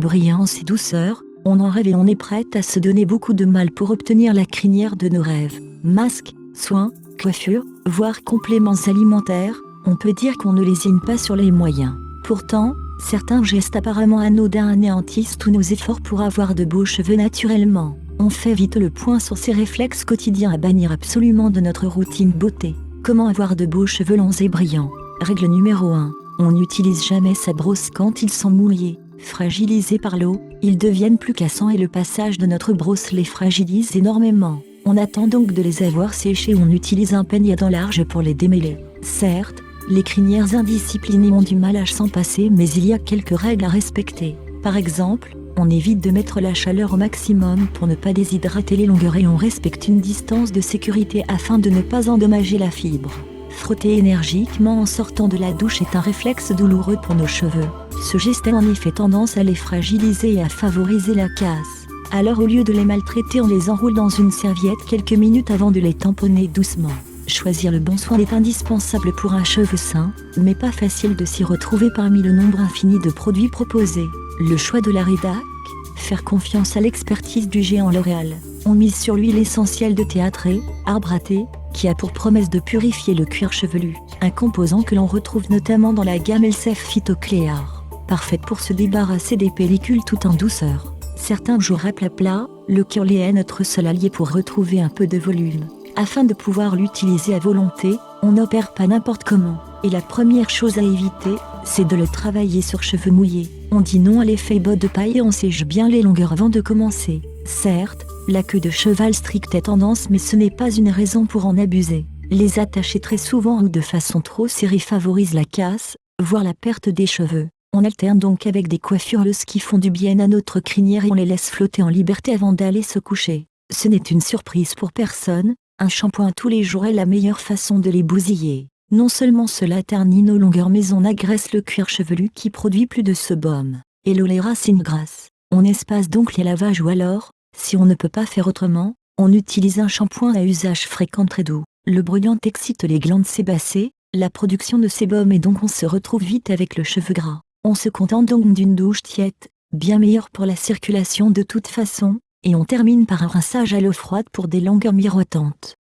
Brillance et douceur, on en rêve et on est prête à se donner beaucoup de mal pour obtenir la crinière de nos rêves. Masques, soins, coiffures, voire compléments alimentaires, on peut dire qu'on ne lésine pas sur les moyens. Pourtant, certains gestes apparemment anodins anéantissent tous nos efforts pour avoir de beaux cheveux naturellement. On fait vite le point sur ces réflexes quotidiens à bannir absolument de notre routine beauté. Comment avoir de beaux cheveux longs et brillants? Règle numéro 1. On n'utilise jamais sa brosse quand ils sont mouillés. Fragilisés par l'eau, ils deviennent plus cassants et le passage de notre brosse les fragilise énormément. On attend donc de les avoir séchés. On utilise un peigne à dents larges pour les démêler. Certes, les crinières indisciplinées ont du mal à s'en passer, mais il y a quelques règles à respecter. Par exemple, on évite de mettre la chaleur au maximum pour ne pas déshydrater les longueurs et on respecte une distance de sécurité afin de ne pas endommager la fibre. Frotter énergiquement en sortant de la douche est un réflexe douloureux pour nos cheveux. Ce geste a en effet tendance à les fragiliser et à favoriser la casse. Alors au lieu de les maltraiter, on les enroule dans une serviette quelques minutes avant de les tamponner doucement. Choisir le bon soin est indispensable pour un cheveu sain, mais pas facile de s'y retrouver parmi le nombre infini de produits proposés. Le choix de la rédac, faire confiance à l'expertise du géant L'Oréal. On mise sur l'huile essentielle de thé atré, arbre à thé, qui a pour promesse de purifier le cuir chevelu, un composant que l'on retrouve notamment dans la gamme Elsef Phyto Clear, parfaite pour se débarrasser des pellicules tout en douceur. Certains jours à plat, le curly est notre seul allié pour retrouver un peu de volume. Afin de pouvoir l'utiliser à volonté, on n'opère pas n'importe comment, et la première chose à éviter, c'est de le travailler sur cheveux mouillés. On dit non à l'effet botte de paille et on sèche bien les longueurs avant de commencer. Certes, la queue de cheval stricte est tendance, mais ce n'est pas une raison pour en abuser. Les attacher très souvent ou de façon trop serrée favorise la casse, voire la perte des cheveux. On alterne donc avec des coiffures lousses qui font du bien à notre crinière et on les laisse flotter en liberté avant d'aller se coucher. Ce n'est une surprise pour personne, un shampoing tous les jours est la meilleure façon de les bousiller. Non seulement cela ternit nos longueurs, mais on agresse le cuir chevelu qui produit plus de sebum. Et les racines grasses. On espace donc les lavages ou alors, si on ne peut pas faire autrement, on utilise un shampoing à usage fréquent très doux. Le brûlant excite les glandes sébacées, la production de sébum et donc on se retrouve vite avec le cheveu gras. On se contente donc d'une douche tiède, bien meilleure pour la circulation de toute façon, et on termine par un rinçage à l'eau froide pour des longueurs miroitantes.